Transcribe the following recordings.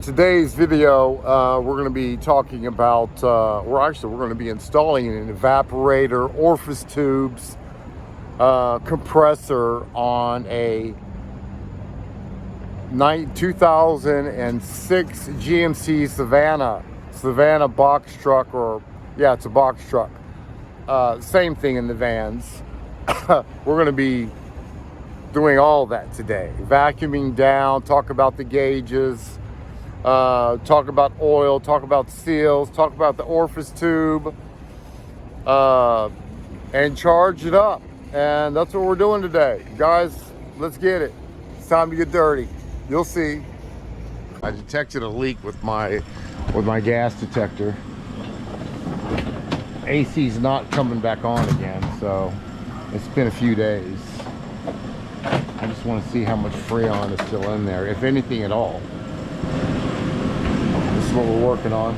Today's video, we're going to be talking about, we're going to be installing an evaporator, orifice tubes, compressor on a 2006 GMC Savanna box truck, or yeah, it's a box truck. Same thing in the vans. We're going to be doing all that today. Vacuuming down, talk about the gauges, talk about oil, talk about seals, talk about the orifice tube, and charge it up. And that's what we're doing today. Guys, let's get it. It's time to get dirty. You'll see. I detected a leak with my gas detector. AC's not coming back on again, so it's been a few days. I just want to see how much Freon is still in there, if anything at all. This is what we're working on.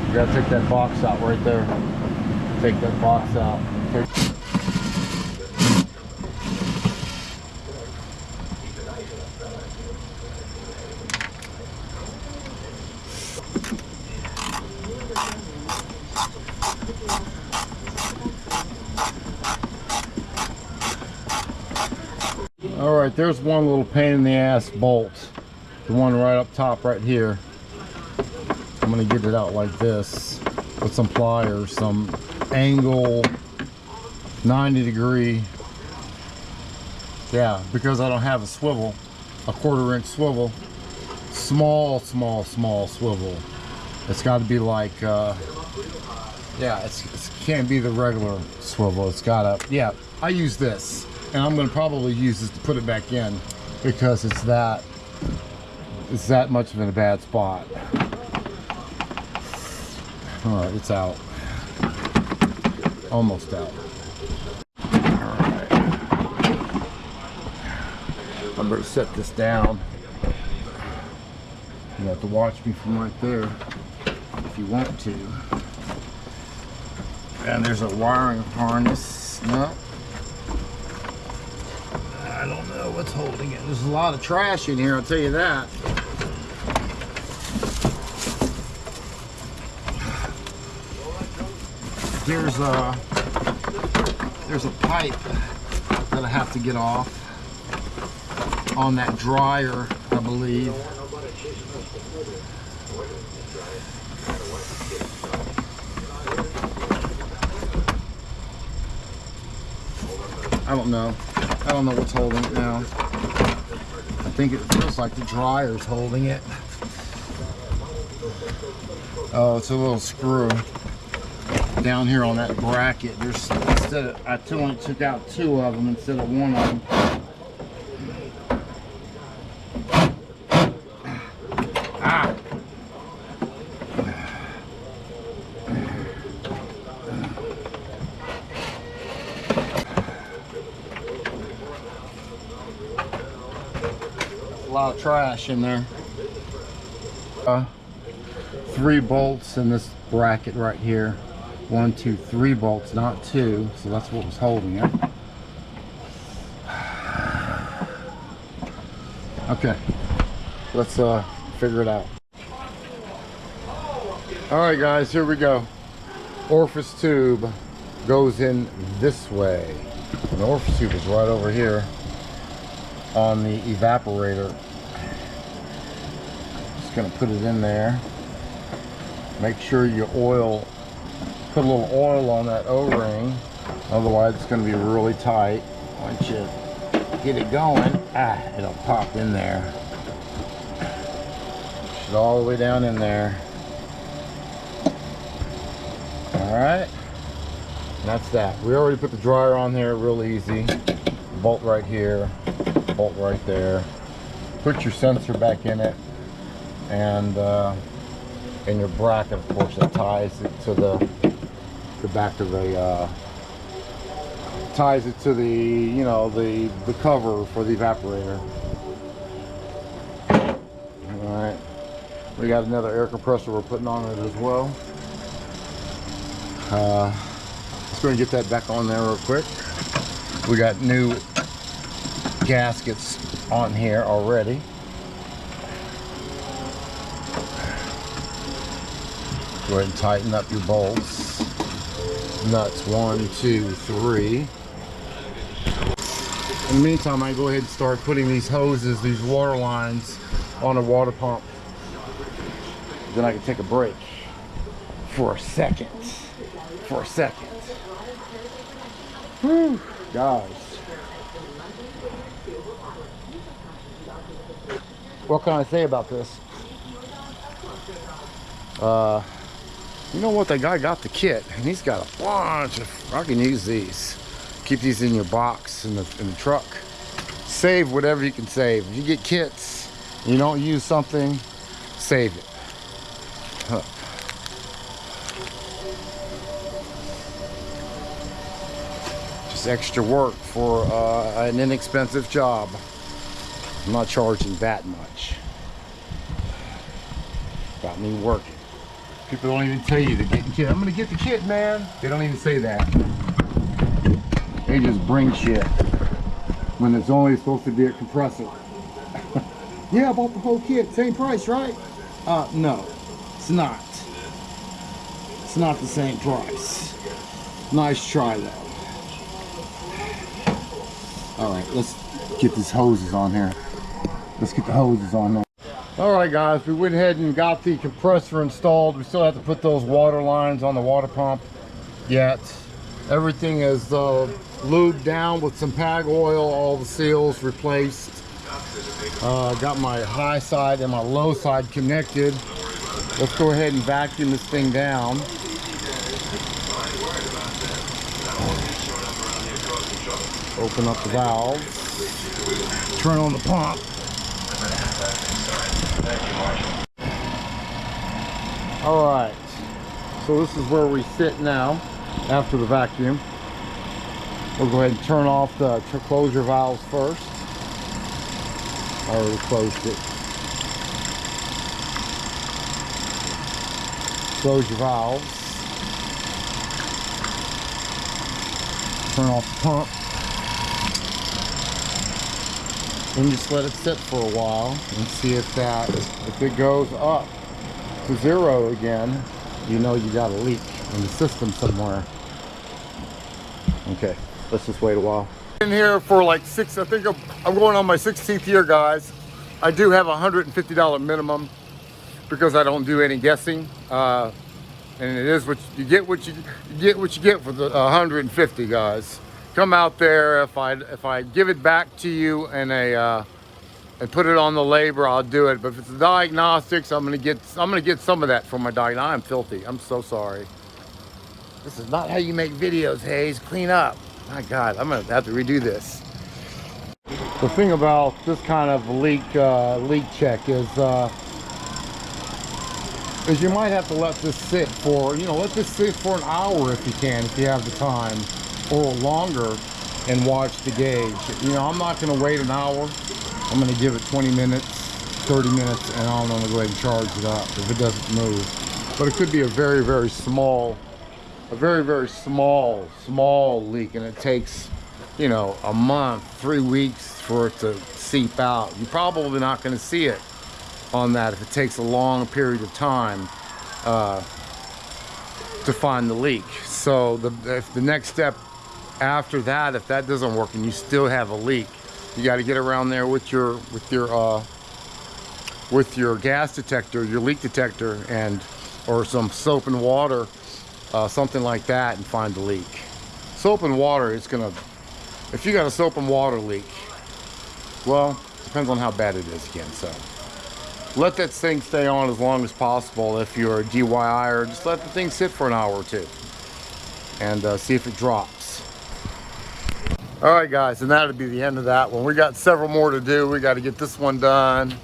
You gotta take that box out right there. Take that box out. All right, there's one little pain in the ass bolt. The one right up top right here. I'm gonna get it out like this with some pliers, some angle 90-degree. Yeah, because I don't have a swivel, a 1/4 inch swivel, small swivel. It's got to be like, yeah, it can't be the regular swivel. It's gotta, yeah, I use this, and I'm gonna probably use this to put it back in because it's that much of in a bad spot. All right, it's out. Almost out. All right. I better set this down. You have to watch me from right there if you want to. And there's a wiring harness. No. I don't know what's holding it. There's a lot of trash in here, I'll tell you that. There's a pipe that I have to get off on that dryer, I believe. I don't know. I don't know what's holding it now. I think it feels like the dryer's holding it. Oh, it's a little screw down here on that bracket. There's, instead of, I only took out 2 of them instead of 1 of them. Ah! A lot of trash in there. 3 bolts in this bracket right here. 1, 2, 3 bolts, not 2, so that's what was holding it. Okay, let's figure it out. All right, guys, here we go. Orifice tube goes in this way. The orifice tube is right over here on the evaporator. Just gonna put it in there. Make sure you put a little oil on that O-ring, otherwise it's going to be really tight. Once you get it going, it'll pop in there. Push it all the way down in there. Alright, that's that. We already put the dryer on there, real easy. Bolt right here, bolt right there. Put your sensor back in it, and your bracket, of course, that ties it to the back of the ties it to the, you know, the cover for the evaporator. All right, we got another air compressor we're putting on it as well. Let's go and get that back on there real quick. We got new gaskets on here already. Go ahead and tighten up your bolts. Nuts 1, 2, 3. In the meantime, I go ahead and start putting these hoses, these water lines on a water pump. Then I can take a break for a second. Whew, guys. What can I say about this? You know what? The guy got the kit, and he's got a bunch of. I can use these. Keep these in your box in the truck. Save whatever you can save. If you get kits, and you don't use something, save it. Huh. Just extra work for an inexpensive job. I'm not charging that much. Got me working. People don't even tell you they're getting kit. I'm gonna get the kit, man. They don't even say that. They just bring shit when it's only supposed to be a compressor. Yeah, I bought the whole kit. Same price, right? No, it's not. It's not the same price. Nice try, though. All right, let's get these hoses on here. Let's get the hoses on there. All right, guys, we went ahead and got the compressor installed. We still have to put those water lines on the water pump yet. Everything is lubed down with some PAG oil, all the seals replaced. Got my high side and my low side connected. Let's go ahead and vacuum this thing down. Open up the valves. Turn on the pump. All right, so this is where we sit now after the vacuum. We'll go ahead and turn off the closure valves first. I already closed it. Close your valves. Turn off the pump. And just let it sit for a while and see if it goes up to 0 again, you know you got a leak in the system somewhere. Okay, let's just wait a while. In here for like I think I'm going on my 16th year, guys. I do have a $150 minimum because I don't do any guessing. And it is what you get for the 150, guys. Come out there. If I give it back to you and and put it on the labor, I'll do it. But if it's the diagnostics, I'm gonna get some of that from my diagnostic. I'm filthy. I'm so sorry. This is not how you make videos, Hayes. Clean up. My God, I'm gonna have to redo this. The thing about this kind of leak check is you might have to let this sit for, let this sit for an hour if you can, if you have the time, or longer, and watch the gauge. I'm not going to wait an hour. I'm going to give it 20 minutes, 30 minutes, and I'm going to go ahead and charge it up if it doesn't move. But it could be a very, very small leak, and it takes, a month, 3 weeks for it to seep out. You're probably not going to see it on that if it takes a long period of time to find the leak. So if the next step after that, if that doesn't work and you still have a leak, you got to get around there with your gas detector, your leak detector, or some soap and water, something like that, and find the leak. Soap and water, if you got a soap and water leak, well, depends on how bad it is again. So let that thing stay on as long as possible if you're a DIYer. Just let the thing sit for an hour or two and see if it drops. All right, guys, and that'll be the end of that one. We got several more to do. We got to get this one done.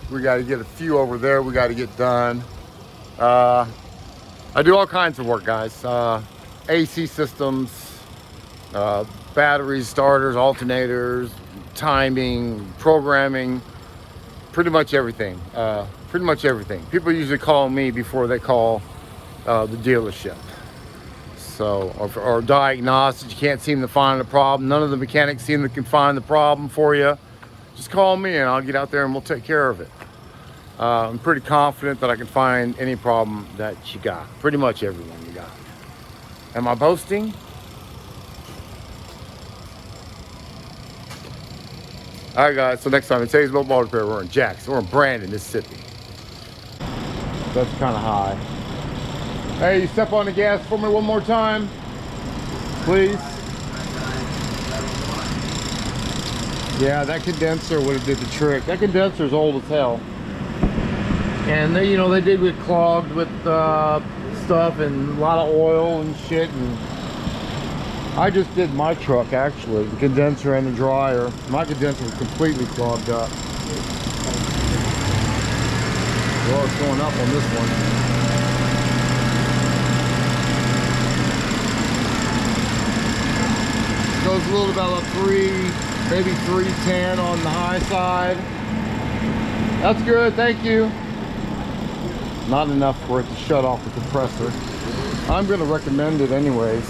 We got to get a few over there we got to get done. I do all kinds of work, guys. AC systems, batteries, starters, alternators, timing, programming, pretty much everything. People usually call me before they call the dealership. So, or diagnostics, you can't seem to find the problem. None of the mechanics seem to find the problem for you. Just call me and I'll get out there and we'll take care of it. I'm pretty confident that I can find any problem that you got. Pretty much everyone you got. Am I boasting? All right, guys. So next time in today's mobile repair, we're in Jackson. We're in Brandon, Mississippi. That's kind of high. Hey, you step on the gas for me one more time, please. Yeah, that condenser would have did the trick. That condenser's old as hell. And they, you know, they did get clogged with stuff and a lot of oil and shit. And I just did my truck, actually, the condenser and the dryer. My condenser was completely clogged up. Well, it's going up on this one. Goes a little about a 3, maybe 310 on the high side. That's good, thank you. Not enough for it to shut off the compressor. I'm gonna recommend it anyways,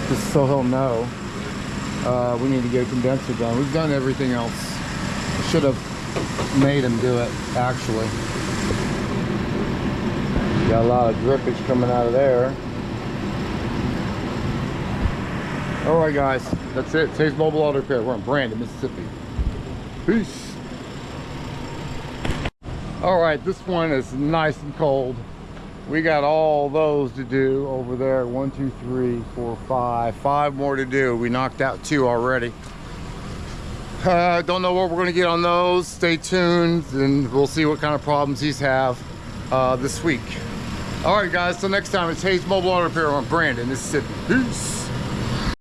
just so he'll know. We need to get a condenser done. We've done everything else. I should have made him do it, actually. Got a lot of drippage coming out of there. All right, guys, that's it. Today's mobile auto repair. We're in Brandon, Mississippi. Peace. All right, this one is nice and cold. We got all those to do over there. 1, 2, 3, 4, 5. 5 more to do. We knocked out 2 already. Don't know what we're going to get on those. Stay tuned, and we'll see what kind of problems he's have this week. All right, guys. Till next time, it's Hayes Mobile Auto Repair on Brandon, Mississippi. Peace.